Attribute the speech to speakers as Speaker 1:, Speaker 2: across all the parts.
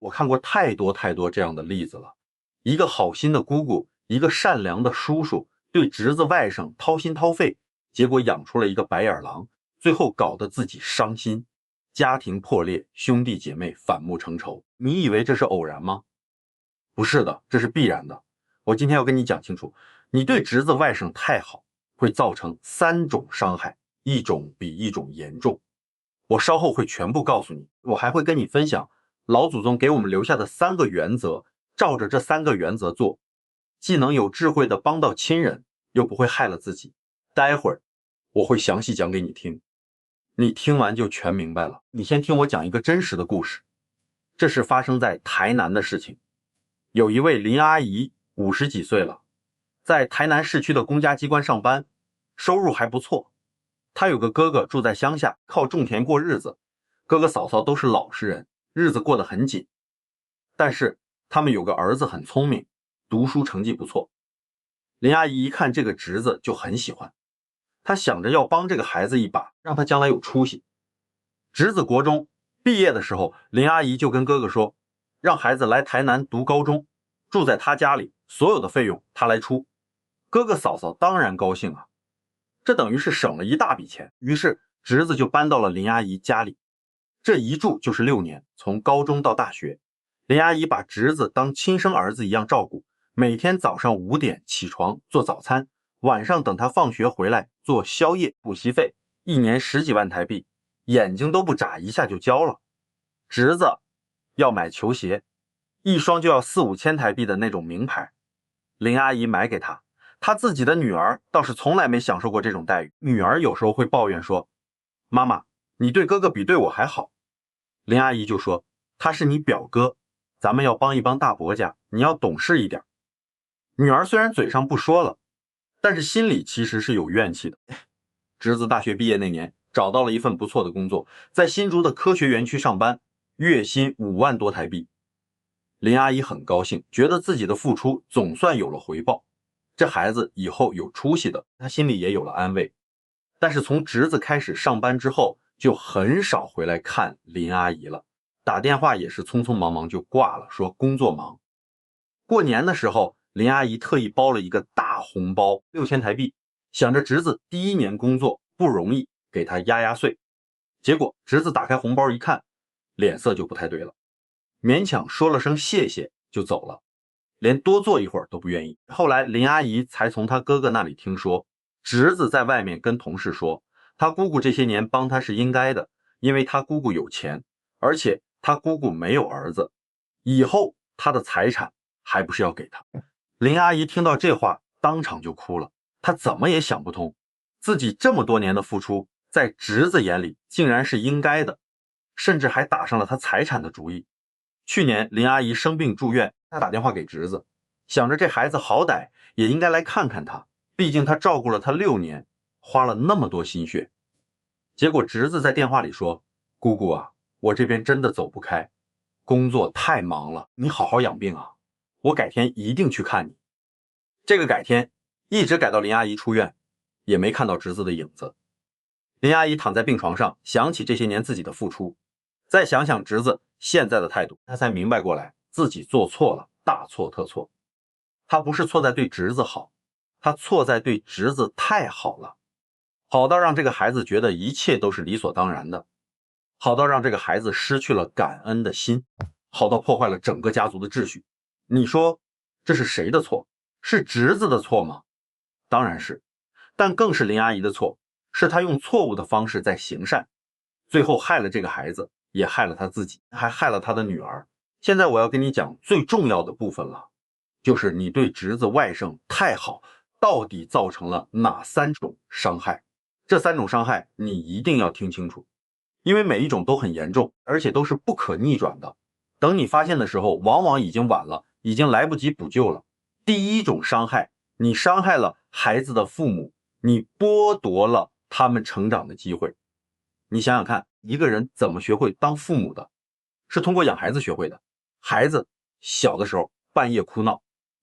Speaker 1: 我看过太多太多这样的例子了。一个好心的姑姑，一个善良的叔叔，对侄子外甥掏心掏肺，结果养出了一个白眼狼，最后搞得自己伤心，家庭破裂，兄弟姐妹反目成仇。你以为这是偶然吗？不是的，这是必然的。我今天要跟你讲清楚，你对侄子外甥太好，会造成3种伤害，一种比一种严重。我稍后会全部告诉你，我还会跟你分享老祖宗给我们留下的3个原则，照着这3个原则做，既能有智慧的帮到亲人，又不会害了自己。待会儿我会详细讲给你听，你听完就全明白了。你先听我讲一个真实的故事，这是发生在台南的事情。有一位林阿姨50几岁了，在台南市区的公家机关上班，收入还不错。她有个哥哥住在乡下，靠种田过日子，哥哥嫂嫂都是老实人，日子过得很紧。但是他们有个儿子很聪明，读书成绩不错。林阿姨一看这个侄子就很喜欢，她想着要帮这个孩子一把，让他将来有出息。侄子国中毕业的时候，林阿姨就跟哥哥说，让孩子来台南读高中，住在他家里，所有的费用他来出。哥哥嫂嫂当然高兴啊，这等于是省了一大笔钱。于是侄子就搬到了林阿姨家里，这一住就是6年，从高中到大学。林阿姨把侄子当亲生儿子一样照顾，每天早上5点起床做早餐，晚上等他放学回来做宵夜，补习费1年10几万台币，眼睛都不眨一下就交了。侄子要买球鞋，一双就要4、5千台币的那种名牌，林阿姨买给他。他自己的女儿倒是从来没享受过这种待遇，女儿有时候会抱怨说，妈妈，你对哥哥比对我还好。林阿姨就说，他是你表哥，咱们要帮一帮大伯家，你要懂事一点。女儿虽然嘴上不说了，但是心里其实是有怨气的。侄子大学毕业那年找到了一份不错的工作，在新竹的科学园区上班，月薪5万多台币。林阿姨很高兴，觉得自己的付出总算有了回报，这孩子以后有出息的，她心里也有了安慰。但是从侄子开始上班之后，就很少回来看林阿姨了，打电话也是匆匆忙忙就挂了，说工作忙。过年的时候，林阿姨特意包了一个大红包，6000台币，想着侄子第1年工作不容易，给他压压岁。结果侄子打开红包一看，脸色就不太对了，勉强说了声谢谢就走了，连多坐一会儿都不愿意。后来林阿姨才从他哥哥那里听说，侄子在外面跟同事说，他姑姑这些年帮他是应该的，因为他姑姑有钱，而且他姑姑没有儿子，以后他的财产还不是要给他。林阿姨听到这话当场就哭了，她怎么也想不通，自己这么多年的付出在侄子眼里竟然是应该的，甚至还打上了他财产的主意。去年林阿姨生病住院，她打电话给侄子，想着这孩子好歹也应该来看看他，毕竟他照顾了他6年，花了那么多心血。结果侄子在电话里说，姑姑啊，我这边真的走不开，工作太忙了，你好好养病啊，我改天一定去看你。这个改天一直改到林阿姨出院，也没看到侄子的影子。林阿姨躺在病床上，想起这些年自己的付出，再想想侄子现在的态度，她才明白过来，自己做错了，大错特错。她不是错在对侄子好，她错在对侄子太好了，好到让这个孩子觉得一切都是理所当然的，好到让这个孩子失去了感恩的心，好到破坏了整个家族的秩序。你说这是谁的错？是侄子的错吗？当然是，但更是林阿姨的错，是她用错误的方式在行善，最后害了这个孩子，也害了她自己，还害了她的女儿。现在我要跟你讲最重要的部分了，就是你对侄子外甥太好，到底造成了哪3种伤害？这3种伤害你一定要听清楚，因为每一种都很严重，而且都是不可逆转的。等你发现的时候，往往已经晚了，已经来不及补救了。第1种伤害，你伤害了孩子的父母，你剥夺了他们成长的机会。你想想看，一个人怎么学会当父母的？是通过养孩子学会的。孩子小的时候半夜哭闹，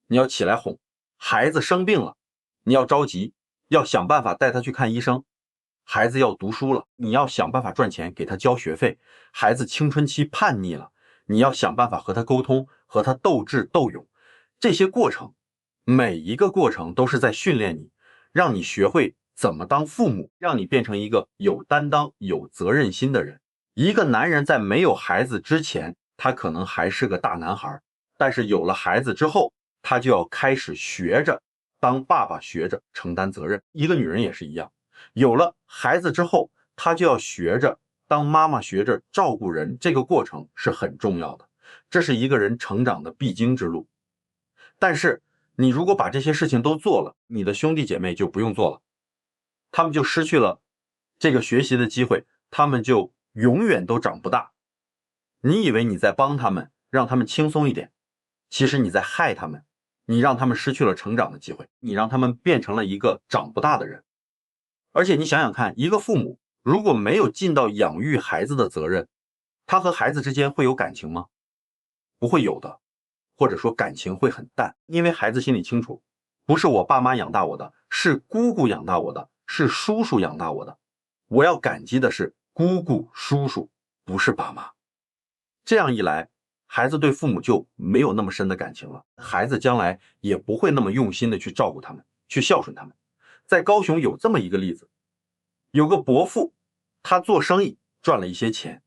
Speaker 1: 你要起来哄；孩子生病了，你要着急，要想办法带他去看医生；孩子要读书了，你要想办法赚钱给他交学费；孩子青春期叛逆了，你要想办法和他沟通，和他斗智斗勇。这些过程，每一个过程都是在训练你，让你学会怎么当父母，让你变成一个有担当、有责任心的人。一个男人在没有孩子之前，他可能还是个大男孩，但是有了孩子之后，他就要开始学着当爸爸，学着承担责任。一个女人也是一样，有了孩子之后，她就要学着当妈妈，学着照顾人，这个过程是很重要的，这是一个人成长的必经之路。但是你如果把这些事情都做了，你的兄弟姐妹就不用做了，他们就失去了这个学习的机会，他们就永远都长不大。你以为你在帮他们，让他们轻松一点，其实你在害他们，你让他们失去了成长的机会，你让他们变成了一个长不大的人。而且你想想看，一个父母如果没有尽到养育孩子的责任，他和孩子之间会有感情吗？不会有的，或者说感情会很淡，因为孩子心里清楚，不是我爸妈养大我的，是姑姑养大我的，是叔叔养大我的，我要感激的是姑姑叔叔，不是爸妈。这样一来，孩子对父母就没有那么深的感情了，孩子将来也不会那么用心的去照顾他们，去孝顺他们。在高雄有这么一个例子，有个伯父，他做生意赚了一些钱，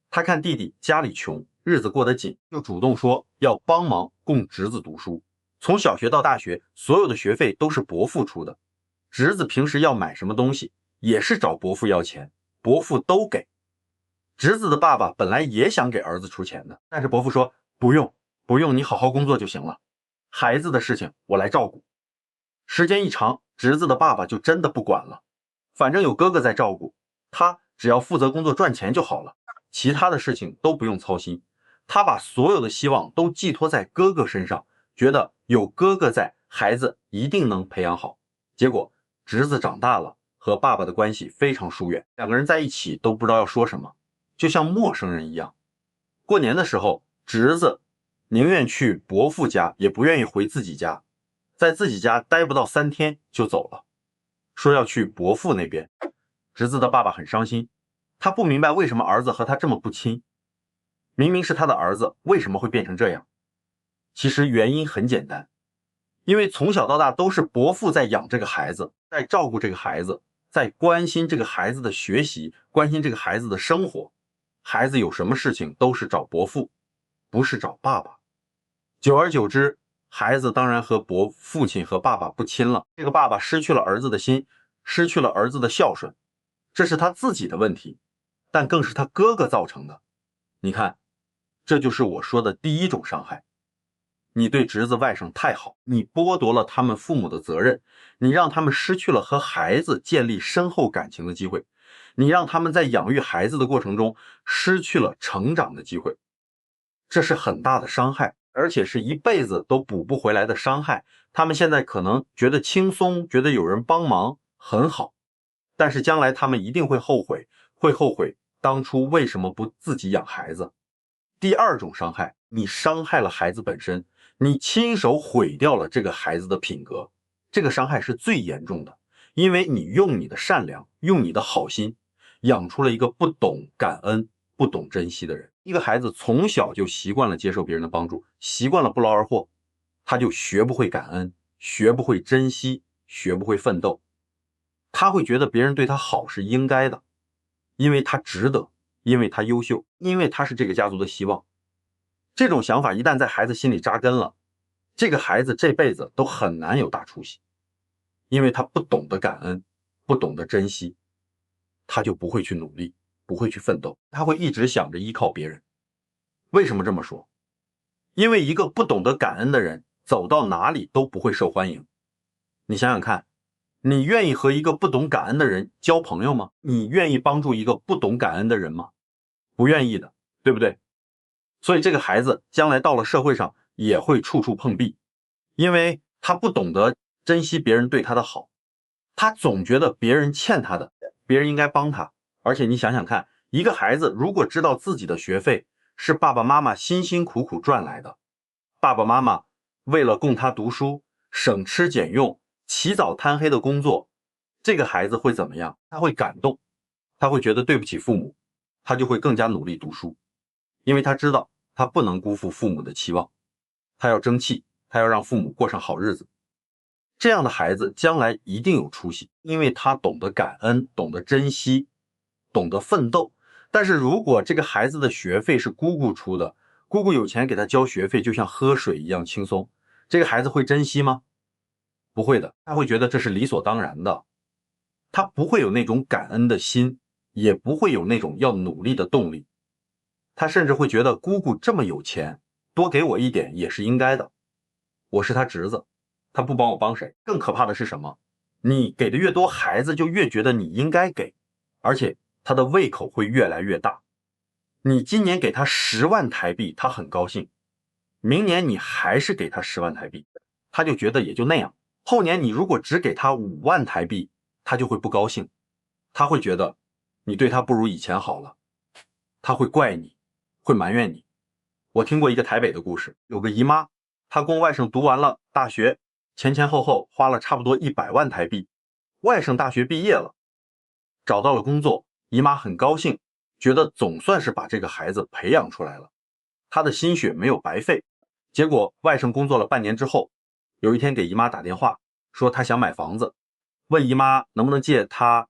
Speaker 1: 他看弟弟家里穷，日子过得紧，就主动说要帮忙供侄子读书。从小学到大学，所有的学费都是伯父出的，侄子平时要买什么东西也是找伯父要钱，伯父都给。侄子的爸爸本来也想给儿子出钱的，但是伯父说不用，不用，你好好工作就行了，孩子的事情我来照顾。时间一长，侄子的爸爸就真的不管了，反正有哥哥在照顾，他只要负责工作赚钱就好了，其他的事情都不用操心。他把所有的希望都寄托在哥哥身上，觉得有哥哥在，孩子一定能培养好。结果侄子长大了，和爸爸的关系非常疏远，两个人在一起都不知道要说什么，就像陌生人一样。过年的时候，侄子宁愿去伯父家，也不愿意回自己家，在自己家待不到3天就走了，说要去伯父那边。侄子的爸爸很伤心，他不明白为什么儿子和他这么不亲，明明是他的儿子，为什么会变成这样？其实原因很简单，因为从小到大都是伯父在养这个孩子，在照顾这个孩子，在关心这个孩子的学习，关心这个孩子的生活。孩子有什么事情都是找伯父，不是找爸爸。久而久之，孩子当然和父亲和爸爸不亲了，这个爸爸失去了儿子的心，失去了儿子的孝顺，这是他自己的问题，但更是他哥哥造成的。你看，这就是我说的第一种伤害。你对侄子外甥太好，你剥夺了他们父母的责任，你让他们失去了和孩子建立深厚感情的机会，你让他们在养育孩子的过程中失去了成长的机会，这是很大的伤害，而且是一辈子都补不回来的伤害。他们现在可能觉得轻松，觉得有人帮忙很好，但是将来他们一定会后悔，会后悔当初为什么不自己养孩子。第二种伤害，你伤害了孩子本身，你亲手毁掉了这个孩子的品格，这个伤害是最严重的，因为你用你的善良，用你的好心，养出了一个不懂感恩、不懂珍惜的人。一个孩子从小就习惯了接受别人的帮助，习惯了不劳而获，他就学不会感恩，学不会珍惜，学不会奋斗。他会觉得别人对他好是应该的，因为他值得，因为他优秀，因为他是这个家族的希望。这种想法一旦在孩子心里扎根了，这个孩子这辈子都很难有大出息，因为他不懂得感恩，不懂得珍惜，他就不会去努力，不会去奋斗，他会一直想着依靠别人。为什么这么说？因为一个不懂得感恩的人，走到哪里都不会受欢迎。你想想看，你愿意和一个不懂感恩的人交朋友吗？你愿意帮助一个不懂感恩的人吗？不愿意的，对不对？所以这个孩子将来到了社会上也会处处碰壁，因为他不懂得珍惜别人对他的好，他总觉得别人欠他的，别人应该帮他。而且你想想看，一个孩子如果知道自己的学费是爸爸妈妈辛辛苦苦赚来的，爸爸妈妈为了供他读书，省吃俭用，起早贪黑的工作，这个孩子会怎么样？他会感动，他会觉得对不起父母，他就会更加努力读书，因为他知道他不能辜负父母的期望，他要争气，他要让父母过上好日子。这样的孩子将来一定有出息，因为他懂得感恩，懂得珍惜，懂得奋斗。但是如果这个孩子的学费是姑姑出的，姑姑有钱给他交学费，就像喝水一样轻松，这个孩子会珍惜吗？不会的，他会觉得这是理所当然的，他不会有那种感恩的心，也不会有那种要努力的动力。他甚至会觉得姑姑这么有钱，多给我一点也是应该的。我是他侄子，他不帮我帮谁？更可怕的是什么？你给的越多，孩子就越觉得你应该给，而且他的胃口会越来越大。你今年给他10万台币，他很高兴，明年你还是给他10万台币，他就觉得也就那样。后年你如果只给他5万台币，他就会不高兴，他会觉得你对他不如以前好了，他会怪你，会埋怨你。我听过一个台北的故事，有个姨妈，她供外甥读完了大学，前前后后花了差不多100万台币。外甥大学毕业了，找到了工作，姨妈很高兴，觉得总算是把这个孩子培养出来了，她的心血没有白费。结果外甥工作了半年之后，有一天给姨妈打电话，说他想买房子，问姨妈能不能借他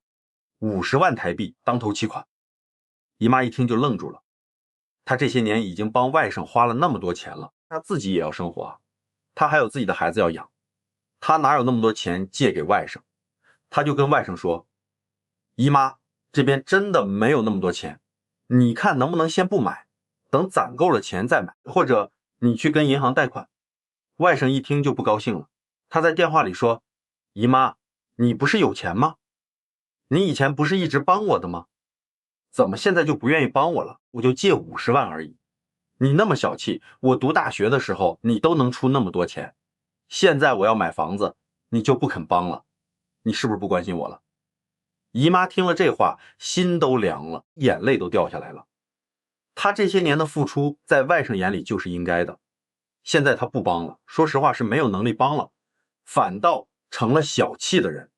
Speaker 1: 50万台币当头期款。姨妈一听就愣住了，他这些年已经帮外甥花了那么多钱了，他自己也要生活啊，他还有自己的孩子要养，他哪有那么多钱借给外甥？他就跟外甥说，姨妈这边真的没有那么多钱，你看能不能先不买，等攒够了钱再买，或者你去跟银行贷款。外甥一听就不高兴了，他在电话里说，姨妈，你不是有钱吗？你以前不是一直帮我的吗？怎么现在就不愿意帮我了？我就借50万而已。你那么小气，我读大学的时候你都能出那么多钱，现在我要买房子你就不肯帮了，你是不是不关心我了？姨妈听了这话，心都凉了，眼泪都掉下来了。她这些年的付出在外甥眼里就是应该的，现在她不帮了，说实话是没有能力帮了，反倒成了小气的人，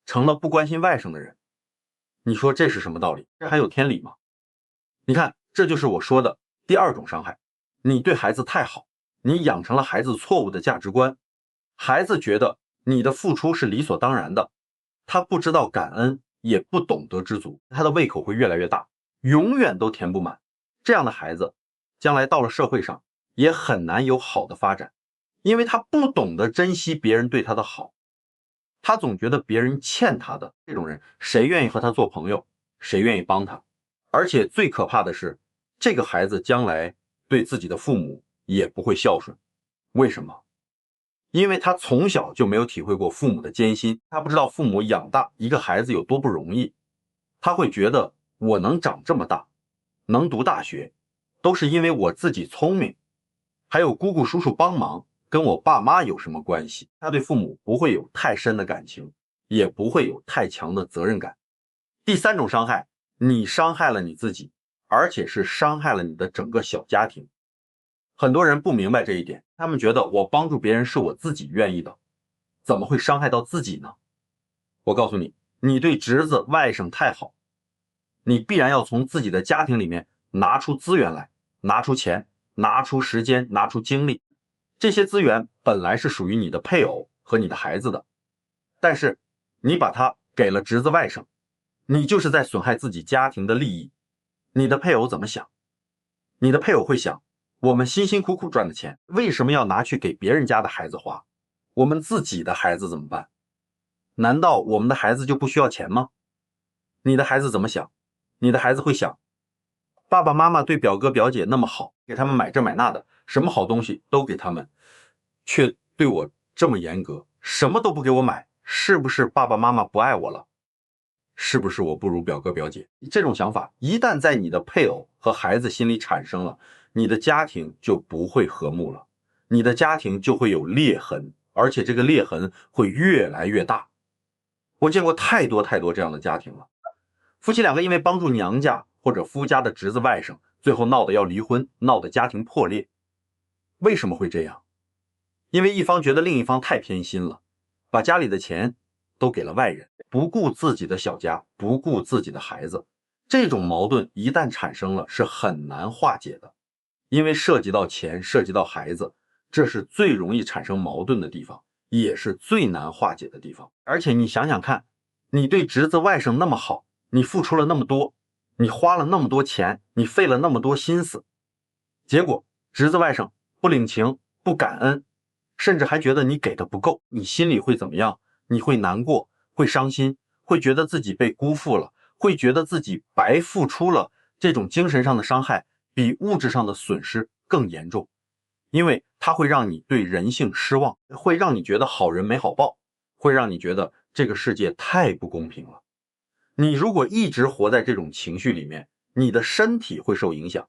Speaker 1: 成了不关心外甥的人。你说这是什么道理？这还有天理吗？你看，这就是我说的第二种伤害。你对孩子太好，你养成了孩子错误的价值观，孩子觉得你的付出是理所当然的，他不知道感恩，也不懂得知足，他的胃口会越来越大，永远都填不满。这样的孩子将来到了社会上也很难有好的发展，因为他不懂得珍惜别人对他的好，他总觉得别人欠他的。这种人谁愿意和他做朋友，谁愿意帮他？而且最可怕的是，这个孩子将来对自己的父母也不会孝顺。为什么？因为他从小就没有体会过父母的艰辛，他不知道父母养大一个孩子有多不容易。他会觉得我能长这么大，能读大学，都是因为我自己聪明，还有姑姑叔叔帮忙，跟我爸妈有什么关系？他对父母不会有太深的感情，也不会有太强的责任感。第三种伤害，你伤害了你自己，而且是伤害了你的整个小家庭。很多人不明白这一点，他们觉得我帮助别人是我自己愿意的，怎么会伤害到自己呢？我告诉你，你对侄子外甥太好，你必然要从自己的家庭里面拿出资源来，拿出钱，拿出时间，拿出精力。这些资源本来是属于你的配偶和你的孩子的，但是你把它给了侄子外甥，你就是在损害自己家庭的利益。你的配偶怎么想？你的配偶会想，我们辛辛苦苦赚的钱，为什么要拿去给别人家的孩子花？我们自己的孩子怎么办？难道我们的孩子就不需要钱吗？你的孩子怎么想？你的孩子会想，爸爸妈妈对表哥表姐那么好，给他们买这买那的，什么好东西都给他们，却对我这么严格，什么都不给我买，是不是爸爸妈妈不爱我了？是不是我不如表哥表姐？这种想法一旦在你的配偶和孩子心里产生了，你的家庭就不会和睦了，你的家庭就会有裂痕，而且这个裂痕会越来越大。我见过太多太多这样的家庭了，夫妻两个因为帮助娘家或者夫家的侄子外甥，最后闹得要离婚，闹得家庭破裂。为什么会这样？因为一方觉得另一方太偏心了，把家里的钱都给了外人，不顾自己的小家，不顾自己的孩子。这种矛盾一旦产生了，是很难化解的。因为涉及到钱，涉及到孩子，这是最容易产生矛盾的地方，也是最难化解的地方。而且你想想看，你对侄子外甥那么好，你付出了那么多，你花了那么多钱，你费了那么多心思，结果侄子外甥不领情，不感恩，甚至还觉得你给的不够，你心里会怎么样？你会难过，会伤心，会觉得自己被辜负了，会觉得自己白付出了，这种精神上的伤害比物质上的损失更严重，因为它会让你对人性失望，会让你觉得好人没好报，会让你觉得这个世界太不公平了。你如果一直活在这种情绪里面，你的身体会受影响，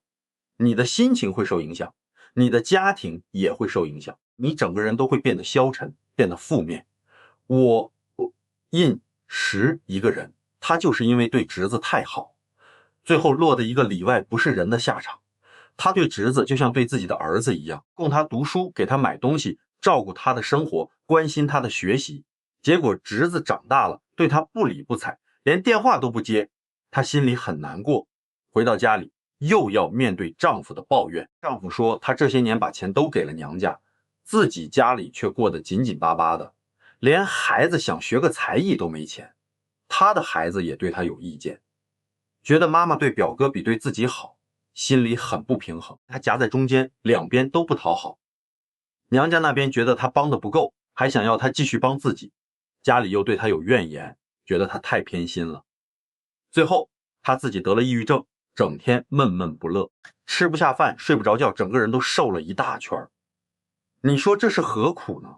Speaker 1: 你的心情会受影响，你的家庭也会受影响，你整个人都会变得消沉，变得负面。我印石一个人，他就是因为对侄子太好，最后落得一个里外不是人的下场。他对侄子就像对自己的儿子一样，供他读书，给他买东西，照顾他的生活，关心他的学习。结果侄子长大了，对他不理不睬，连电话都不接，他心里很难过。回到家里又要面对丈夫的抱怨，丈夫说他这些年把钱都给了娘家，自己家里却过得紧紧巴巴的，连孩子想学个才艺都没钱。他的孩子也对他有意见，觉得妈妈对表哥比对自己好，心里很不平衡，他夹在中间，两边都不讨好。娘家那边觉得他帮的不够，还想要他继续帮自己，家里又对他有怨言，觉得他太偏心了。最后他自己得了抑郁症，整天闷闷不乐，吃不下饭，睡不着觉，整个人都瘦了一大圈。你说这是何苦呢？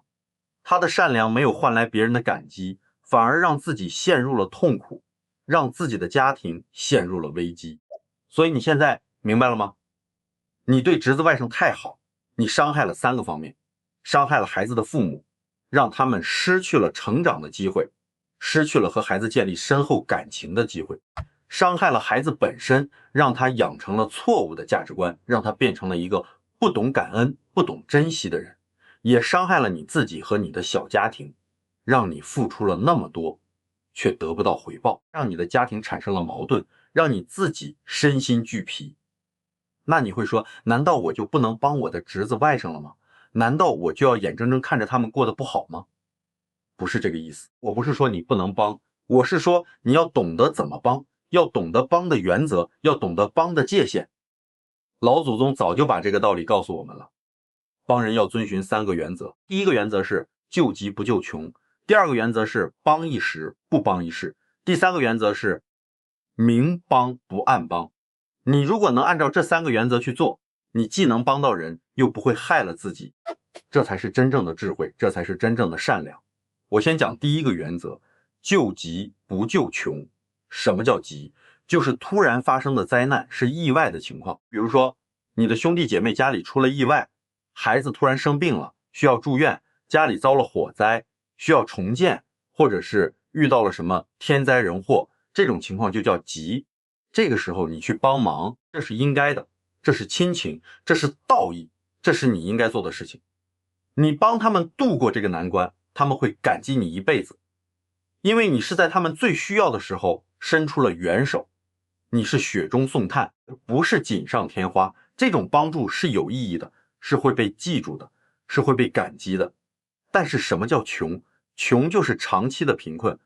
Speaker 1: 他的善良没有换来别人的感激，反而让自己陷入了痛苦，让自己的家庭陷入了危机。所以你现在明白了吗？你对侄子外甥太好，你伤害了3个方面，伤害了孩子的父母，让他们失去了成长的机会，失去了和孩子建立深厚感情的机会，伤害了孩子本身，让他养成了错误的价值观，让他变成了一个不懂感恩、不懂珍惜的人，也伤害了你自己和你的小家庭，让你付出了那么多，却得不到回报，让你的家庭产生了矛盾，让你自己身心俱疲。那你会说，难道我就不能帮我的侄子外甥了吗？难道我就要眼睁睁看着他们过得不好吗？不是这个意思，我不是说你不能帮，我是说你要懂得怎么帮，要懂得帮的原则，要懂得帮的界限。老祖宗早就把这个道理告诉我们了，帮人要遵循3个原则。第一个原则是救急不救穷，第二个原则是帮一时不帮一世，第3个原则是明帮不暗帮。你如果能按照这3个原则去做，你既能帮到人，又不会害了自己，这才是真正的智慧，这才是真正的善良。我先讲第一个原则，救急不救穷。什么叫急？就是突然发生的灾难，是意外的情况。比如说你的兄弟姐妹家里出了意外，孩子突然生病了，需要住院，家里遭了火灾，需要重建，或者是遇到了什么天灾人祸，这种情况就叫急。这个时候你去帮忙，这是应该的，这是亲情，这是道义，这是你应该做的事情。你帮他们度过这个难关，他们会感激你一辈子，因为你是在他们最需要的时候伸出了援手，你是雪中送炭，不是锦上添花。这种帮助是有意义的，是会被记住的，是会被感激的。但是什么叫穷？穷就是长期的贫困，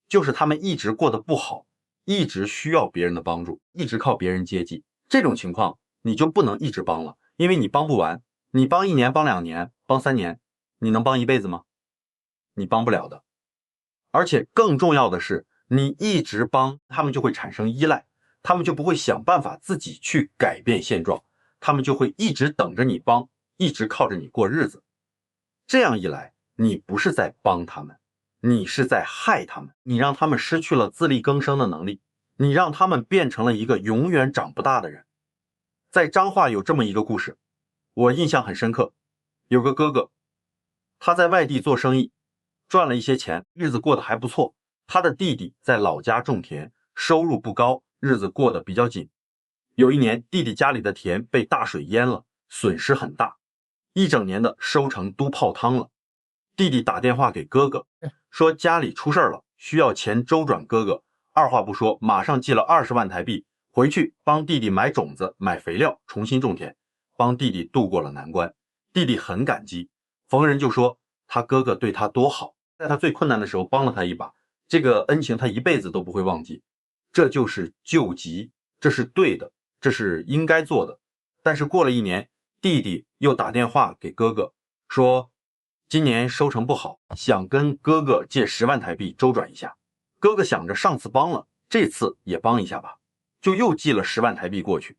Speaker 1: 就是他们一直过得不好，一直需要别人的帮助，一直靠别人接济。这种情况你就不能一直帮了，因为你帮不完。你帮1年，帮2年，帮3年，你能帮一辈子吗？你帮不了的。而且更重要的是，你一直帮，他们就会产生依赖，他们就不会想办法自己去改变现状，他们就会一直等着你帮，一直靠着你过日子。这样一来，你不是在帮他们，你是在害他们，你让他们失去了自力更生的能力，你让他们变成了一个永远长不大的人。在彰化有这么一个故事，我印象很深刻。有个哥哥，他在外地做生意，赚了一些钱，日子过得还不错。他的弟弟在老家种田，收入不高，日子过得比较紧。有一年，弟弟家里的田被大水淹了，损失很大，一整年的收成都泡汤了。弟弟打电话给哥哥，说家里出事了，需要钱周转哥哥。二话不说，马上寄了20万台币回去帮弟弟买种子、买肥料，重新种田。帮弟弟渡过了难关。弟弟很感激，逢人就说他哥哥对他多好，在他最困难的时候帮了他一把，这个恩情他一辈子都不会忘记。这就是救急，这是对的，这是应该做的。但是过了1年，弟弟又打电话给哥哥说今年收成不好，想跟哥哥借10万台币周转一下。哥哥想着上次帮了，这次也帮一下吧，就又寄了10万台币过去，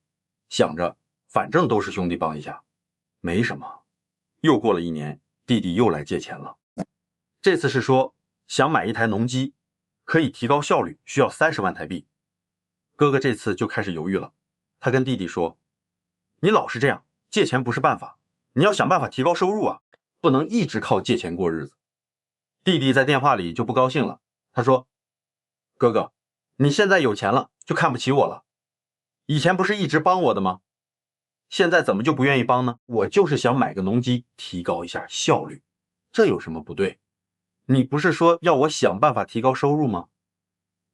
Speaker 1: 想着反正都是兄弟帮一下，没什么。又过了1年，弟弟又来借钱了，这次是说想买一台农机，可以提高效率，需要30万台币。哥哥这次就开始犹豫了，他跟弟弟说，你老是这样，借钱不是办法，你要想办法提高收入啊，不能一直靠借钱过日子。弟弟在电话里就不高兴了，他说，哥哥，你现在有钱了就看不起我了，以前不是一直帮我的吗？现在怎么就不愿意帮呢？我就是想买个农机提高一下效率，这有什么不对？你不是说要我想办法提高收入吗？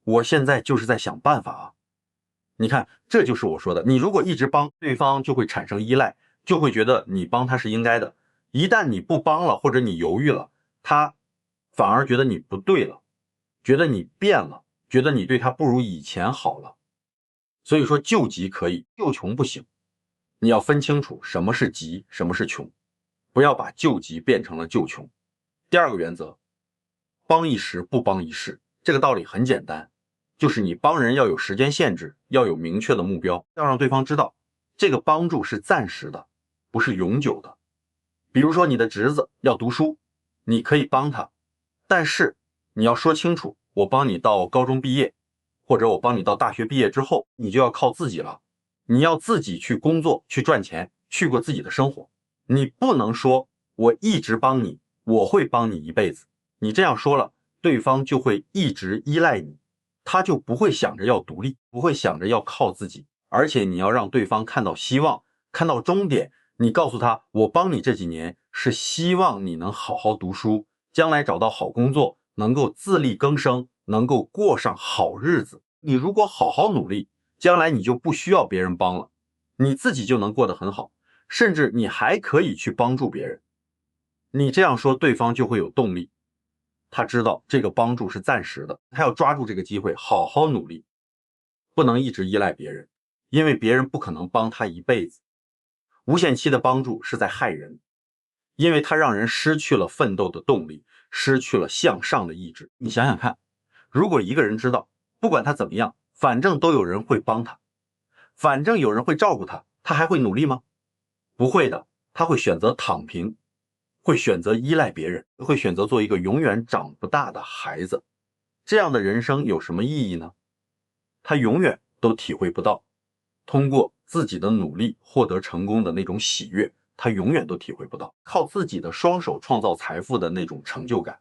Speaker 1: 我现在就是在想办法啊。你看，这就是我说的，你如果一直帮，对方就会产生依赖，就会觉得你帮他是应该的。一旦你不帮了，或者你犹豫了，他反而觉得你不对了，觉得你变了，觉得你对他不如以前好了。所以说救急可以，救穷不行。你要分清楚什么是急，什么是穷，不要把救急变成了救穷。第二个原则，帮一时不帮一世。这个道理很简单，就是你帮人要有时间限制，要有明确的目标，要让对方知道这个帮助是暂时的，不是永久的。比如说你的侄子要读书，你可以帮他，但是你要说清楚，我帮你到高中毕业，或者我帮你到大学毕业之后，你就要靠自己了。你要自己去工作，去赚钱，去过自己的生活。你不能说我一直帮你，我会帮你一辈子。你这样说了，对方就会一直依赖你，他就不会想着要独立，不会想着要靠自己。而且你要让对方看到希望，看到终点。你告诉他，我帮你这几年是希望你能好好读书，将来找到好工作，能够自力更生，能够过上好日子。你如果好好努力，将来你就不需要别人帮了，你自己就能过得很好，甚至你还可以去帮助别人。你这样说，对方就会有动力，他知道这个帮助是暂时的，他要抓住这个机会，好好努力，不能一直依赖别人，因为别人不可能帮他一辈子。无限期的帮助是在害人，因为它让人失去了奋斗的动力，失去了向上的意志。你想想看，如果一个人知道，不管他怎么样，反正都有人会帮他，反正有人会照顾他，他还会努力吗？不会的，他会选择躺平，会选择依赖别人，会选择做一个永远长不大的孩子。这样的人生有什么意义呢？他永远都体会不到通过自己的努力获得成功的那种喜悦，他永远都体会不到靠自己的双手创造财富的那种成就感。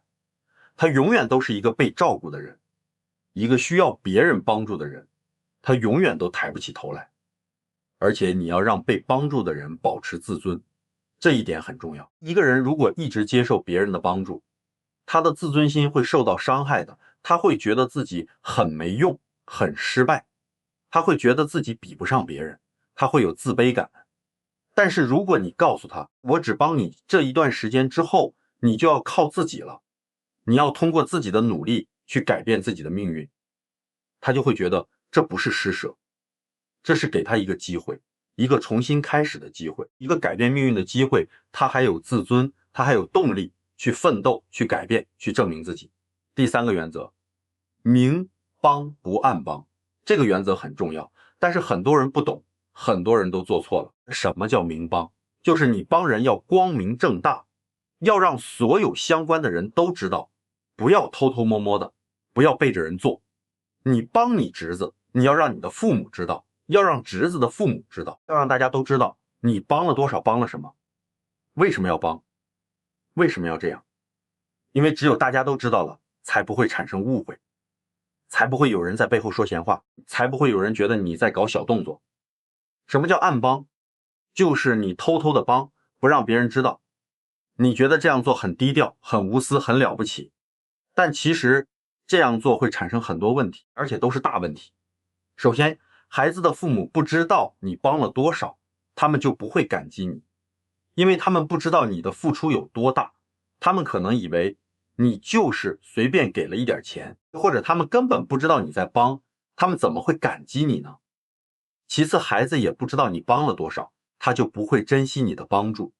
Speaker 1: 他永远都是一个被照顾的人，一个需要别人帮助的人，他永远都抬不起头来。而且你要让被帮助的人保持自尊，这一点很重要。一个人如果一直接受别人的帮助，他的自尊心会受到伤害的，他会觉得自己很没用，很失败，他会觉得自己比不上别人，他会有自卑感。但是如果你告诉他，我只帮你这一段时间之后，你就要靠自己了，你要通过自己的努力去改变自己的命运，他就会觉得这不是施舍，这是给他一个机会，一个重新开始的机会，一个改变命运的机会。他还有自尊，他还有动力去奋斗，去改变，去证明自己。第三个原则，明帮不暗帮，这个原则很重要，但是很多人不懂，很多人都做错了。什么叫明帮？就是你帮人要光明正大，要让所有相关的人都知道，不要偷偷摸摸的，不要背着人做。你帮你侄子，你要让你的父母知道，要让侄子的父母知道，要让大家都知道你帮了多少，帮了什么，为什么要帮，为什么要这样。因为只有大家都知道了，才不会产生误会，才不会有人在背后说闲话，才不会有人觉得你在搞小动作。什么叫暗帮？就是你偷偷的帮，不让别人知道，你觉得这样做很低调，很无私，很了不起，但其实这样做会产生很多问题，而且都是大问题。首先，孩子的父母不知道你帮了多少，他们就不会感激你，因为他们不知道你的付出有多大，他们可能以为你就是随便给了一点钱，或者他们根本不知道你在帮，他们怎么会感激你呢？其次，孩子也不知道你帮了多少，他就不会珍惜你的帮助，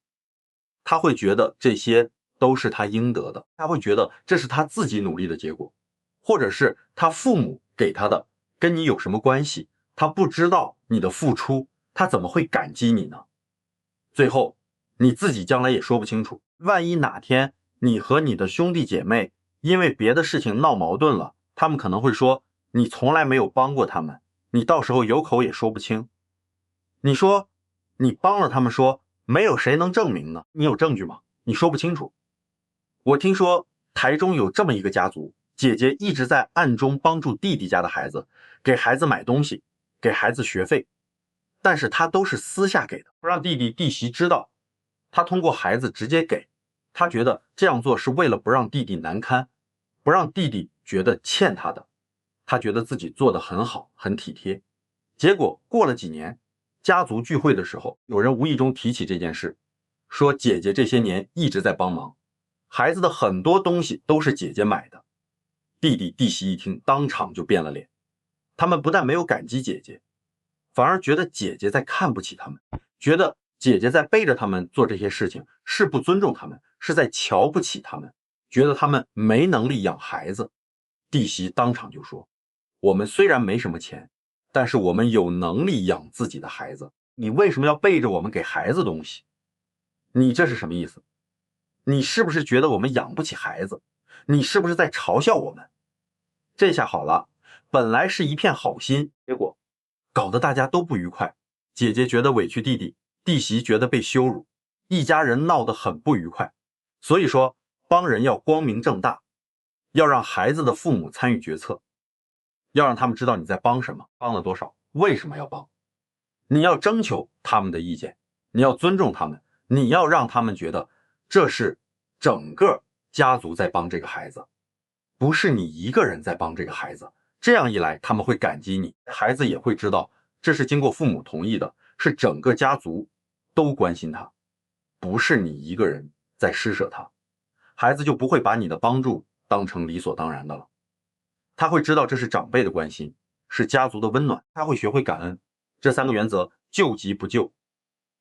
Speaker 1: 他会觉得这些都是他应得的，他会觉得这是他自己努力的结果，或者是他父母给他的，跟你有什么关系？他不知道你的付出，他怎么会感激你呢？最后，你自己将来也说不清楚，万一哪天你和你的兄弟姐妹因为别的事情闹矛盾了，他们可能会说你从来没有帮过他们，你到时候有口也说不清。你说你帮了他们说，没有谁能证明呢，你有证据吗？你说不清楚。我听说台中有这么一个家族，姐姐一直在暗中帮助弟弟家的孩子，给孩子买东西，给孩子学费，但是她都是私下给的，不让弟弟弟媳知道，她通过孩子直接给，她觉得这样做是为了不让弟弟难堪，不让弟弟觉得欠她的，她觉得自己做得很好，很体贴。结果过了几年，家族聚会的时候，有人无意中提起这件事，说姐姐这些年一直在帮忙，孩子的很多东西都是姐姐买的。弟弟弟媳一听，当场就变了脸，他们不但没有感激姐姐，反而觉得姐姐在看不起他们，觉得姐姐在背着他们做这些事情，是不尊重他们，是在瞧不起他们，觉得他们没能力养孩子。弟媳当场就说，我们虽然没什么钱，但是我们有能力养自己的孩子，你为什么要背着我们给孩子东西？你这是什么意思？你是不是觉得我们养不起孩子？你是不是在嘲笑我们？这下好了，本来是一片好心，结果搞得大家都不愉快。姐姐觉得委屈弟弟，弟媳觉得被羞辱，一家人闹得很不愉快。所以说，帮人要光明正大，要让孩子的父母参与决策，要让他们知道你在帮什么，帮了多少，为什么要帮。你要征求他们的意见，你要尊重他们，你要让他们觉得这是整个家族在帮这个孩子，不是你一个人在帮这个孩子。这样一来，他们会感激你，孩子也会知道这是经过父母同意的，是整个家族都关心他，不是你一个人在施舍他。孩子就不会把你的帮助当成理所当然的了，他会知道这是长辈的关心，是家族的温暖，他会学会感恩。这三个原则：救急不救，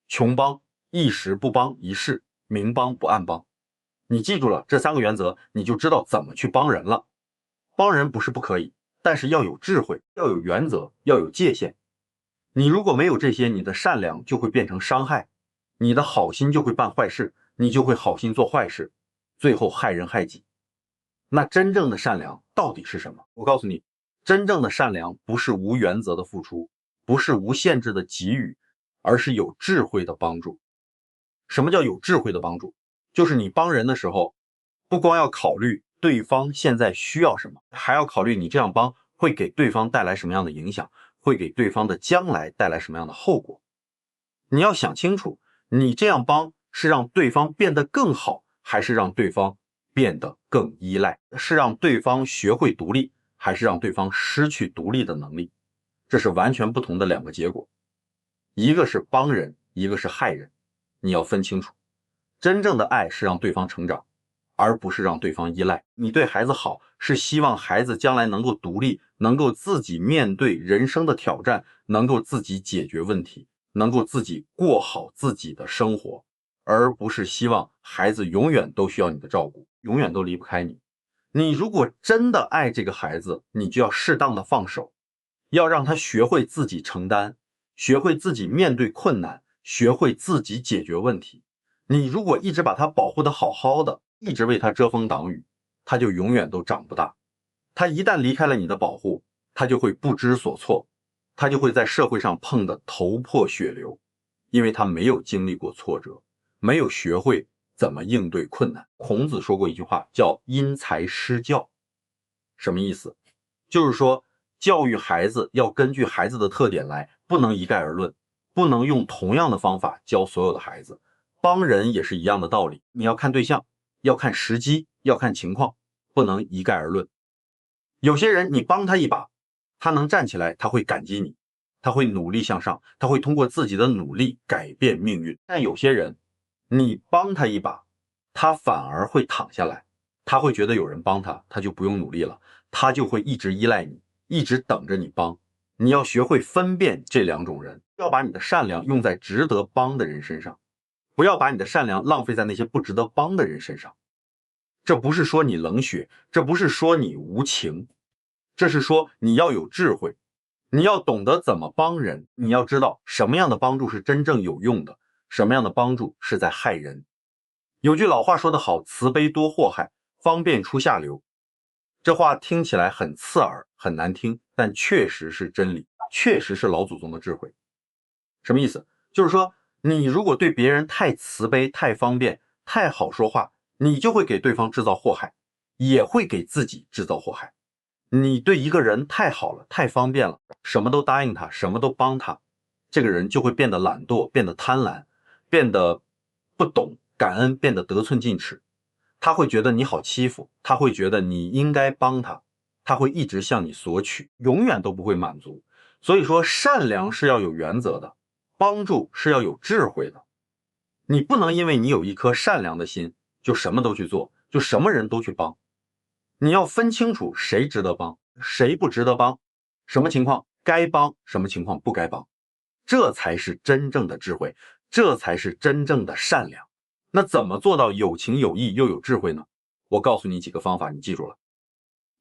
Speaker 1: 穷帮一时不帮一世，明帮不暗帮。你记住了这三个原则，你就知道怎么去帮人了。帮人不是不可以，但是要有智慧，要有原则，要有界限。你如果没有这些，你的善良就会变成伤害，你的好心就会办坏事，你就会好心做坏事，最后害人害己。那真正的善良到底是什么？我告诉你，真正的善良不是无原则的付出，不是无限制的给予，而是有智慧的帮助。什么叫有智慧的帮助？就是你帮人的时候，不光要考虑对方现在需要什么，还要考虑你这样帮会给对方带来什么样的影响，会给对方的将来带来什么样的后果。你要想清楚，你这样帮是让对方变得更好，还是让对方变得更依赖？是让对方学会独立，还是让对方失去独立的能力？这是完全不同的两个结果，一个是帮人，一个是害人，你要分清楚。真正的爱是让对方成长，而不是让对方依赖。你对孩子好，是希望孩子将来能够独立，能够自己面对人生的挑战，能够自己解决问题，能够自己过好自己的生活，而不是希望孩子永远都需要你的照顾，永远都离不开你。你如果真的爱这个孩子，你就要适当的放手，要让他学会自己承担，学会自己面对困难，学会自己解决问题。你如果一直把他保护得好好的，一直为他遮风挡雨，他就永远都长不大。他一旦离开了你的保护，他就会不知所措，他就会在社会上碰得头破血流，因为他没有经历过挫折，没有学会怎么应对困难。孔子说过一句话，叫因材施教。什么意思？就是说教育孩子要根据孩子的特点来，不能一概而论，不能用同样的方法教所有的孩子。帮人也是一样的道理，你要看对象，要看时机，要看情况，不能一概而论。有些人你帮他一把，他能站起来，他会感激你；他会努力向上，他会通过自己的努力改变命运。但有些人，你帮他一把，他反而会躺下来，他会觉得有人帮他，他就不用努力了，他就会一直依赖你，一直等着你帮。你要学会分辨这两种人，要把你的善良用在值得帮的人身上，不要把你的善良浪费在那些不值得帮的人身上。这不是说你冷血，这不是说你无情，这是说你要有智慧，你要懂得怎么帮人，你要知道什么样的帮助是真正有用的，什么样的帮助是在害人。有句老话说得好，慈悲多祸害，方便出下流。这话听起来很刺耳，很难听，但确实是真理，确实是老祖宗的智慧。什么意思？就是说，你如果对别人太慈悲、太方便、太好说话，你就会给对方制造祸害，也会给自己制造祸害。你对一个人太好了，太方便了，什么都答应他，什么都帮他，这个人就会变得懒惰，变得贪婪，变得不懂感恩，变得得寸进尺。他会觉得你好欺负，他会觉得你应该帮他，他会一直向你索取，永远都不会满足。所以说，善良是要有原则的，帮助是要有智慧的。你不能因为你有一颗善良的心，就什么都去做，就什么人都去帮。你要分清楚谁值得帮，谁不值得帮，什么情况该帮，什么情况不该帮，这才是真正的智慧，这才是真正的善良。那怎么做到有情有义又有智慧呢？我告诉你几个方法，你记住了。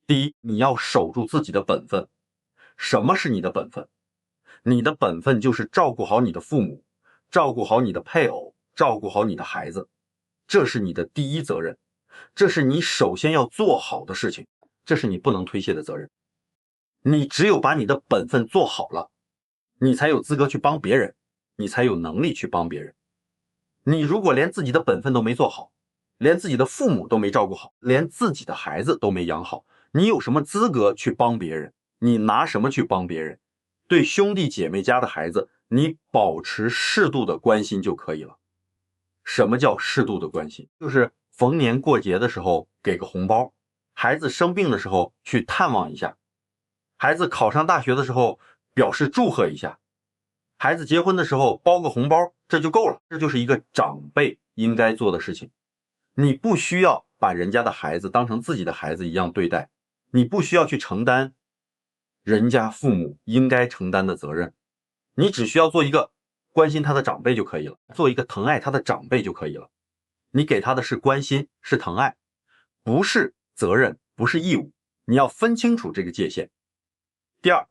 Speaker 1: 第一，你要守住自己的本分。什么是你的本分？你的本分就是照顾好你的父母，照顾好你的配偶，照顾好你的孩子，这是你的第一责任，这是你首先要做好的事情，这是你不能推卸的责任。你只有把你的本分做好了，你才有资格去帮别人，你才有能力去帮别人。你如果连自己的本分都没做好，连自己的父母都没照顾好，连自己的孩子都没养好，你有什么资格去帮别人？你拿什么去帮别人？对兄弟姐妹家的孩子，你保持适度的关心就可以了。什么叫适度的关心？就是逢年过节的时候给个红包，孩子生病的时候去探望一下，孩子考上大学的时候表示祝贺一下，孩子结婚的时候包个红包，这就够了。这就是一个长辈应该做的事情。你不需要把人家的孩子当成自己的孩子一样对待，你不需要去承担人家父母应该承担的责任，你只需要做一个关心他的长辈就可以了，做一个疼爱他的长辈就可以了。你给他的是关心，是疼爱，不是责任，不是义务，你要分清楚这个界限。第二，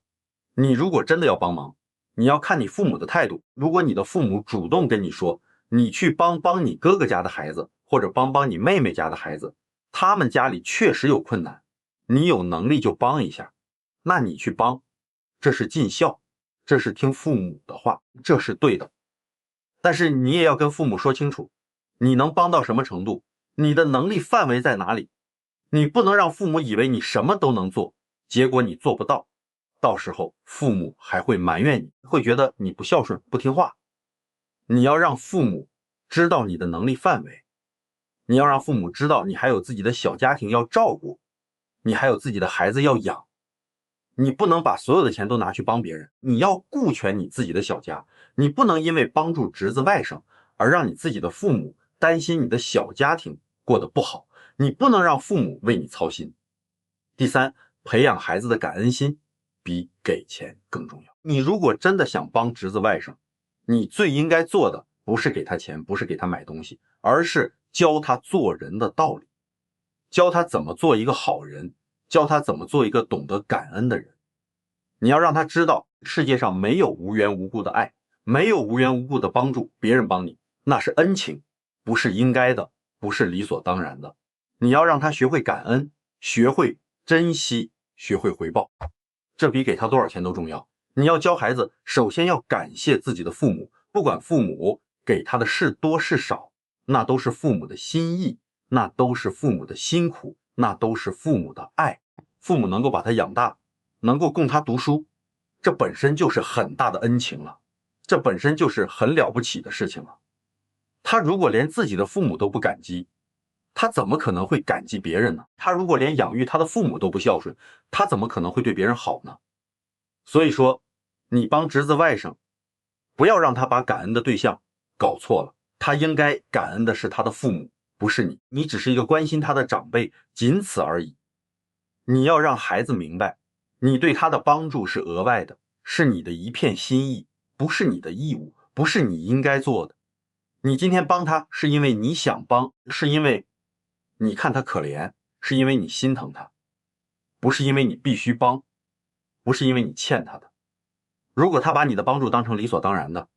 Speaker 1: 你如果真的要帮忙，你要看你父母的态度。如果你的父母主动跟你说，你去帮你哥哥家的孩子，或者帮你妹妹家的孩子，他们家里确实有困难，你有能力就帮一下，那你去帮，这是尽孝，这是听父母的话，这是对的。但是你也要跟父母说清楚，你能帮到什么程度，你的能力范围在哪里，你不能让父母以为你什么都能做，结果你做不到，到时候父母还会埋怨你，会觉得你不孝顺不听话。你要让父母知道你的能力范围，你要让父母知道你还有自己的小家庭要照顾，你还有自己的孩子要养，你不能把所有的钱都拿去帮别人，你要顾全你自己的小家，你不能因为帮助侄子外甥而让你自己的父母担心你的小家庭过得不好，你不能让父母为你操心。第三，培养孩子的感恩心比给钱更重要。你如果真的想帮侄子外甥，你最应该做的不是给他钱，不是给他买东西，而是教他做人的道理，教他怎么做一个好人，教他怎么做一个懂得感恩的人。你要让他知道，世界上没有无缘无故的爱，没有无缘无故的帮助，别人帮你那是恩情，不是应该的，不是理所当然的。你要让他学会感恩，学会珍惜，学会回报，这比给他多少钱都重要。你要教孩子，首先要感谢自己的父母，不管父母给他的是多是少，那都是父母的心意，那都是父母的辛苦，那都是父母的爱。父母能够把他养大，能够供他读书，这本身就是很大的恩情了，这本身就是很了不起的事情了。他如果连自己的父母都不感激，他怎么可能会感激别人呢？他如果连养育他的父母都不孝顺，他怎么可能会对别人好呢？所以说，你帮侄子外甥，不要让他把感恩的对象搞错了，他应该感恩的是他的父母，不是你，你只是一个关心他的长辈，仅此而已。你要让孩子明白，你对他的帮助是额外的，是你的一片心意，不是你的义务，不是你应该做的。你今天帮他是因为你想帮，是因为你看他可怜，是因为你心疼他，不是因为你必须帮，不是因为你欠他的。如果他把你的帮助当成理所当然的，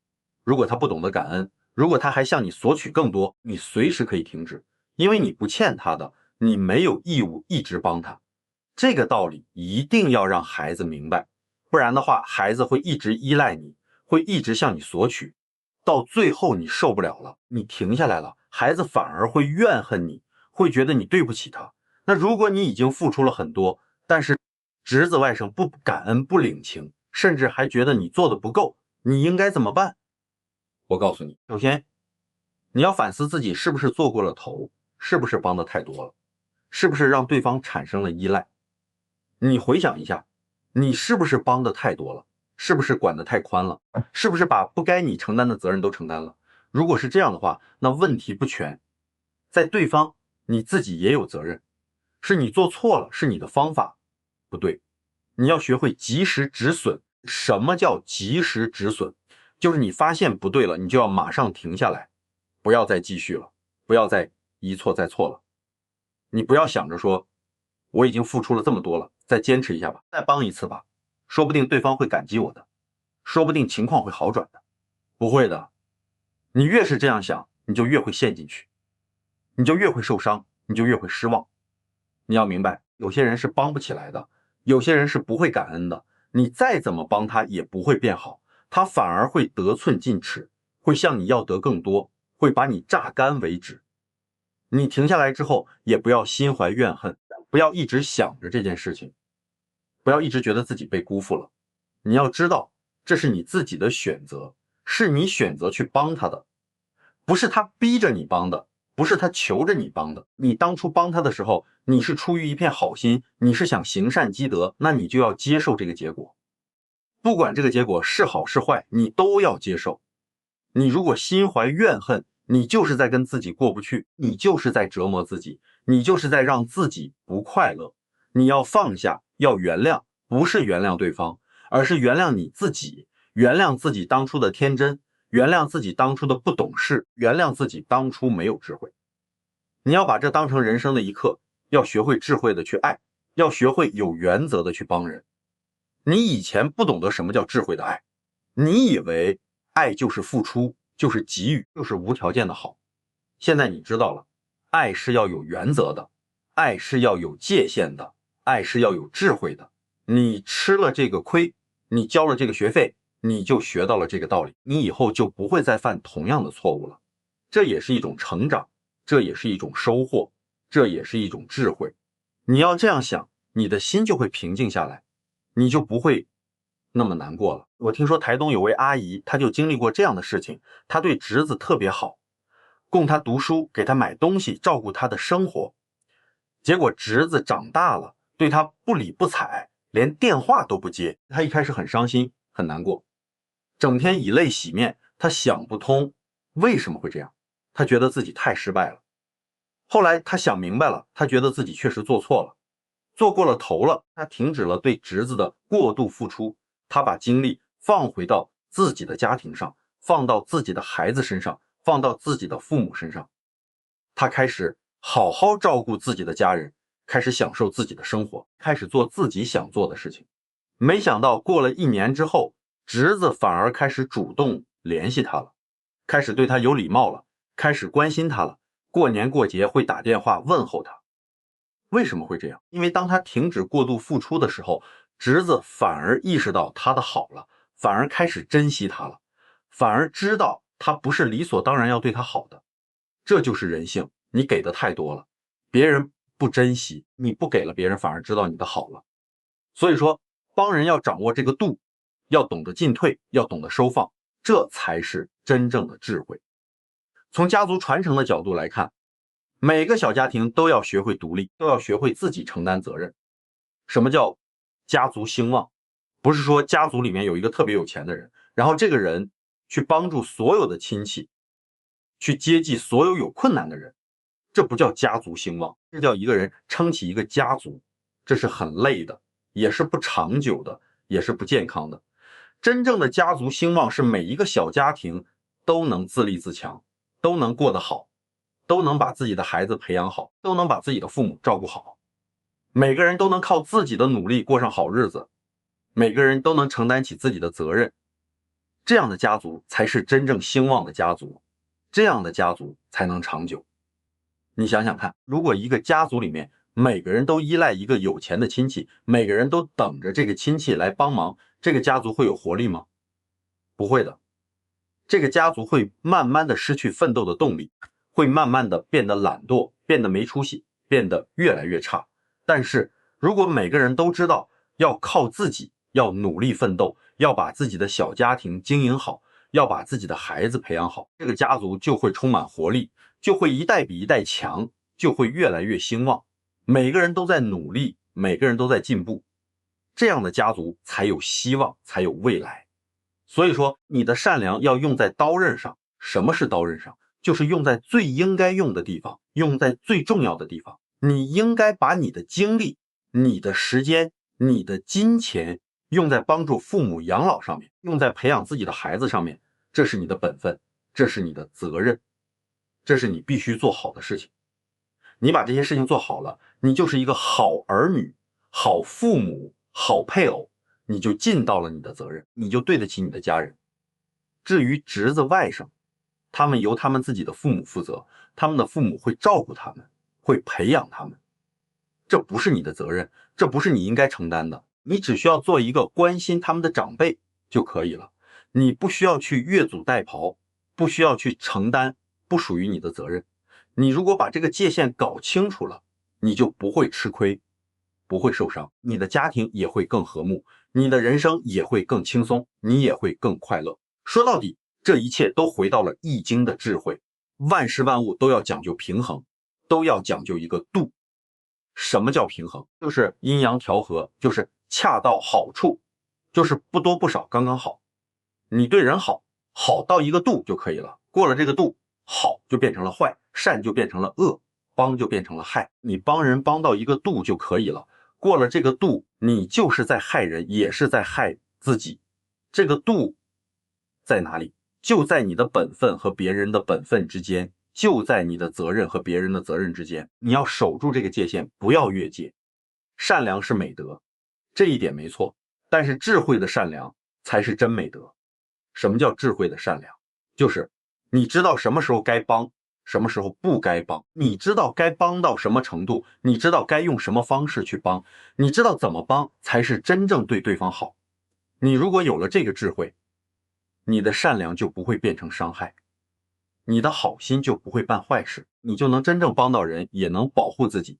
Speaker 1: 如果他不懂得感恩，如果他还向你索取更多，你随时可以停止，因为你不欠他的，你没有义务一直帮他。这个道理一定要让孩子明白，不然的话，孩子会一直依赖你，会一直向你索取，到最后你受不了了，你停下来了，孩子反而会怨恨你，会觉得你对不起他。那如果你已经付出了很多，但是侄子外甥不感恩不领情，甚至还觉得你做的不够，你应该怎么办？我告诉你，首先你要反思自己是不是做过了头，是不是帮的太多了，是不是让对方产生了依赖。你回想一下，你是不是帮的太多了，是不是管得太宽了，是不是把不该你承担的责任都承担了。如果是这样的话，那问题不全在对方，你自己也有责任，是你做错了，是你的方法不对。你要学会及时止损。什么叫及时止损？就是你发现不对了，你就要马上停下来，不要再继续了，不要再一错再错了。你不要想着说我已经付出了这么多了，再坚持一下吧，再帮一次吧，说不定对方会感激我的，说不定情况会好转的。不会的，你越是这样想，你就越会陷进去，你就越会受伤，你就越会失望。你要明白，有些人是帮不起来的，有些人是不会感恩的，你再怎么帮他也不会变好，他反而会得寸进尺，会向你要得更多，会把你榨干为止。你停下来之后，也不要心怀怨恨，不要一直想着这件事情，不要一直觉得自己被辜负了。你要知道，这是你自己的选择，是你选择去帮他的，不是他逼着你帮的，不是他求着你帮的。你当初帮他的时候，你是出于一片好心，你是想行善积德，那你就要接受这个结果。不管这个结果是好是坏，你都要接受。你如果心怀怨恨，你就是在跟自己过不去，你就是在折磨自己，你就是在让自己不快乐。你要放下，要原谅，不是原谅对方，而是原谅你自己，原谅自己当初的天真，原谅自己当初的不懂事，原谅自己当初没有智慧。你要把这当成人生的一课，要学会智慧的去爱，要学会有原则的去帮人。你以前不懂得什么叫智慧的爱，你以为爱就是付出，就是给予，就是无条件的好。现在你知道了，爱是要有原则的，爱是要有界限的，爱是要有智慧的。你吃了这个亏，你交了这个学费，你就学到了这个道理，你以后就不会再犯同样的错误了。这也是一种成长，这也是一种收获，这也是一种智慧。你要这样想，你的心就会平静下来，你就不会那么难过了。我听说台东有位阿姨，她就经历过这样的事情，她对侄子特别好，供他读书，给他买东西，照顾他的生活。结果侄子长大了，对他不理不睬，连电话都不接。他一开始很伤心，很难过，整天以泪洗面。他想不通为什么会这样，他觉得自己太失败了。后来他想明白了，他觉得自己确实做错了，做过了头了，他停止了对侄子的过度付出，他把精力放回到自己的家庭上，放到自己的孩子身上，放到自己的父母身上。他开始好好照顾自己的家人，开始享受自己的生活，开始做自己想做的事情。没想到过了1年之后，侄子反而开始主动联系他了，开始对他有礼貌了，开始关心他了，过年过节会打电话问候他。为什么会这样？因为当他停止过度付出的时候，侄子反而意识到他的好了，反而开始珍惜他了，反而知道他不是理所当然要对他好的。这就是人性，你给的太多了，别人不珍惜，你不给了别人，反而知道你的好了。所以说，帮人要掌握这个度，要懂得进退，要懂得收放，这才是真正的智慧。从家族传承的角度来看，每个小家庭都要学会独立，都要学会自己承担责任。什么叫家族兴旺？不是说家族里面有一个特别有钱的人，然后这个人去帮助所有的亲戚，去接济所有有困难的人，这不叫家族兴旺，这叫一个人撑起一个家族，这是很累的，也是不长久的，也是不健康的。真正的家族兴旺是每一个小家庭都能自立自强，都能过得好，都能把自己的孩子培养好，都能把自己的父母照顾好，每个人都能靠自己的努力过上好日子，每个人都能承担起自己的责任，这样的家族才是真正兴旺的家族，这样的家族才能长久。你想想看，如果一个家族里面每个人都依赖一个有钱的亲戚，每个人都等着这个亲戚来帮忙，这个家族会有活力吗？不会的，这个家族会慢慢的失去奋斗的动力，会慢慢的变得懒惰，变得没出息，变得越来越差。但是如果每个人都知道要靠自己，要努力奋斗，要把自己的小家庭经营好，要把自己的孩子培养好，这个家族就会充满活力，就会一代比一代强，就会越来越兴旺。每个人都在努力，每个人都在进步，这样的家族才有希望，才有未来。所以说，你的善良要用在刀刃上。什么是刀刃上？就是用在最应该用的地方，用在最重要的地方。你应该把你的精力、你的时间、你的金钱用在帮助父母养老上面，用在培养自己的孩子上面，这是你的本分，这是你的责任，这是你必须做好的事情。你把这些事情做好了，你就是一个好儿女、好父母、好配偶，你就尽到了你的责任，你就对得起你的家人。至于侄子外甥，他们由他们自己的父母负责，他们的父母会照顾他们，会培养他们，这不是你的责任，这不是你应该承担的。你只需要做一个关心他们的长辈就可以了，你不需要去越俎代庖，不需要去承担不属于你的责任。你如果把这个界限搞清楚了，你就不会吃亏，不会受伤，你的家庭也会更和睦，你的人生也会更轻松，你也会更快乐。说到底，这一切都回到了易经的智慧，万事万物都要讲究平衡，都要讲究一个度。什么叫平衡？就是阴阳调和，就是恰到好处，就是不多不少，刚刚好。你对人好，好到一个度就可以了，过了这个度，好就变成了坏，善就变成了恶，帮就变成了害。你帮人帮到一个度就可以了，过了这个度，你就是在害人，也是在害自己。这个度在哪里？就在你的本分和别人的本分之间，就在你的责任和别人的责任之间。你要守住这个界限，不要越界。善良是美德，这一点没错，但是智慧的善良才是真美德。什么叫智慧的善良？就是你知道什么时候该帮，什么时候不该帮，你知道该帮到什么程度，你知道该用什么方式去帮，你知道怎么帮才是真正对对方好。你如果有了这个智慧，你的善良就不会变成伤害，你的好心就不会办坏事，你就能真正帮到人，也能保护自己。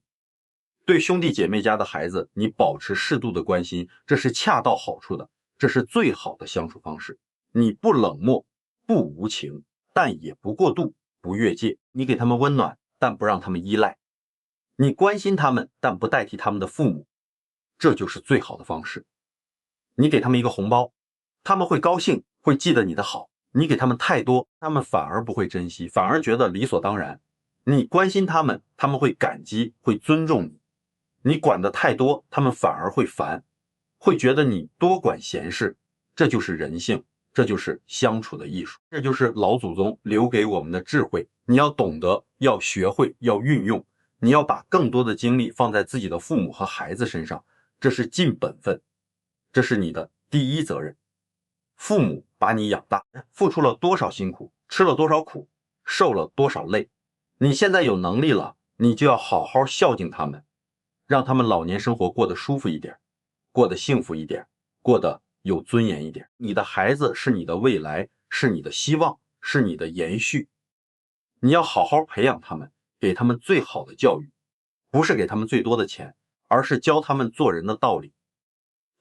Speaker 1: 对兄弟姐妹家的孩子，你保持适度的关心，这是恰到好处的，这是最好的相处方式。你不冷漠，不无情，但也不过度，不越界。你给他们温暖，但不让他们依赖。你关心他们，但不代替他们的父母，这就是最好的方式。你给他们一个红包，他们会高兴，会记得你的好。你给他们太多，他们反而不会珍惜，反而觉得理所当然。你关心他们，他们会感激，会尊重你。你管得太多，他们反而会烦，会觉得你多管闲事。这就是人性，这就是相处的艺术，这就是老祖宗留给我们的智慧。你要懂得，要学会，要运用。你要把更多的精力放在自己的父母和孩子身上，这是尽本分，这是你的第一责任。父母把你养大，付出了多少辛苦，吃了多少苦，受了多少累。你现在有能力了，你就要好好孝敬他们，让他们老年生活过得舒服一点，过得幸福一点，过得有尊严一点。你的孩子是你的未来，是你的希望，是你的延续。你要好好培养他们，给他们最好的教育，不是给他们最多的钱，而是教他们做人的道理，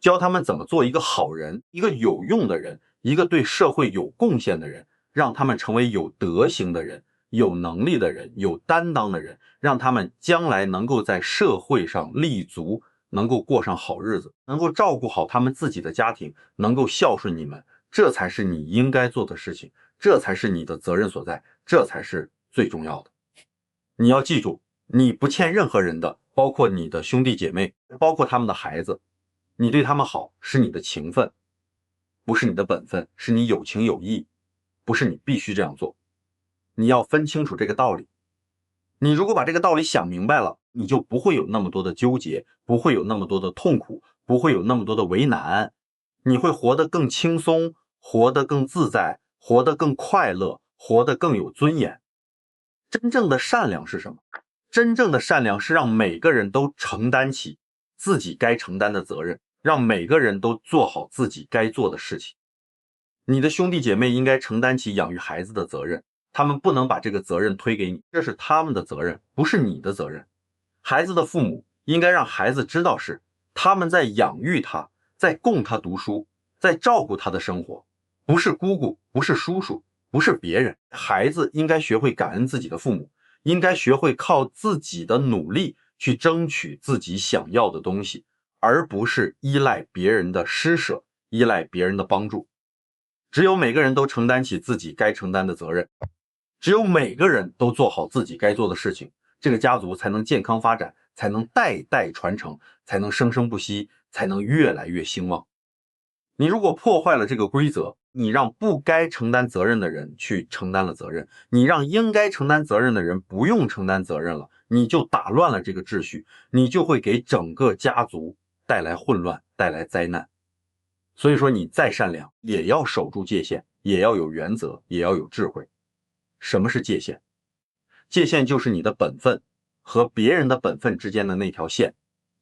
Speaker 1: 教他们怎么做一个好人，一个有用的人，一个对社会有贡献的人，让他们成为有德行的人，有能力的人，有担当的人，让他们将来能够在社会上立足，能够过上好日子，能够照顾好他们自己的家庭，能够孝顺你们，这才是你应该做的事情，这才是你的责任所在，这才是最重要的。你要记住，你不欠任何人的，包括你的兄弟姐妹，包括他们的孩子，你对他们好是你的情分，不是你的本分，是你有情有义，不是你必须这样做。你要分清楚这个道理。你如果把这个道理想明白了，你就不会有那么多的纠结，不会有那么多的痛苦，不会有那么多的为难，你会活得更轻松，活得更自在，活得更快乐，活得更有尊严。真正的善良是什么？真正的善良是让每个人都承担起自己该承担的责任，让每个人都做好自己该做的事情。你的兄弟姐妹应该承担起养育孩子的责任，他们不能把这个责任推给你，这是他们的责任，不是你的责任。孩子的父母应该让孩子知道是他们在养育他，在供他读书，在照顾他的生活，不是姑姑，不是叔叔，不是别人。孩子应该学会感恩自己的父母，应该学会靠自己的努力去争取自己想要的东西，而不是依赖别人的施舍，依赖别人的帮助。只有每个人都承担起自己该承担的责任，只有每个人都做好自己该做的事情，这个家族才能健康发展，才能代代传承，才能生生不息，才能越来越兴旺。你如果破坏了这个规则，你让不该承担责任的人去承担了责任，你让应该承担责任的人不用承担责任了，你就打乱了这个秩序，你就会给整个家族带来混乱，带来灾难。所以说你再善良也要守住界限，也要有原则，也要有智慧。什么是界限？界限就是你的本分和别人的本分之间的那条线，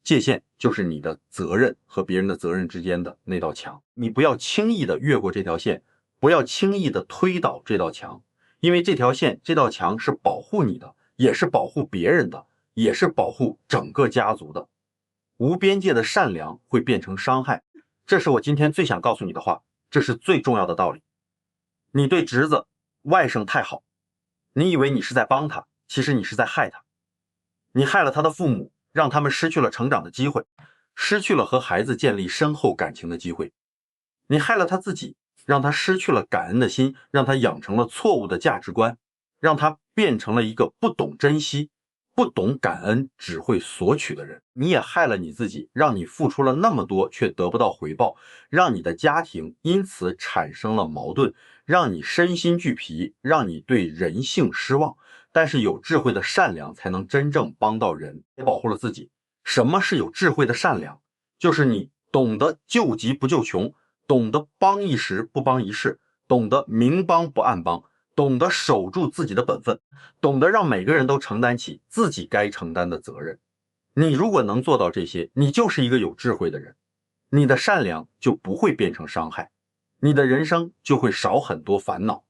Speaker 1: 界限就是你的责任和别人的责任之间的那道墙。你不要轻易的越过这条线，不要轻易的推倒这道墙，因为这条线这道墙是保护你的，也是保护别人的，也是保护整个家族的。无边界的善良会变成伤害，这是我今天最想告诉你的话，这是最重要的道理。你对侄子外甥太好，你以为你是在帮他，其实你是在害他。你害了他的父母，让他们失去了成长的机会，失去了和孩子建立深厚感情的机会。你害了他自己，让他失去了感恩的心，让他养成了错误的价值观，让他变成了一个不懂珍惜，不懂感恩，只会索取的人。你也害了你自己，让你付出了那么多却得不到回报，让你的家庭因此产生了矛盾，让你身心俱疲，让你对人性失望。但是有智慧的善良才能真正帮到人，也保护了自己。什么是有智慧的善良？就是你懂得救急不救穷，懂得帮一时不帮一世，懂得明帮不暗帮，懂得守住自己的本分，懂得让每个人都承担起自己该承担的责任。你如果能做到这些，你就是一个有智慧的人，你的善良就不会变成伤害，你的人生就会少很多烦恼，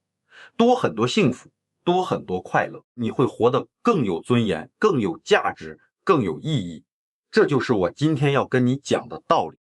Speaker 1: 多很多幸福，多很多快乐，你会活得更有尊严，更有价值，更有意义。这就是我今天要跟你讲的道理。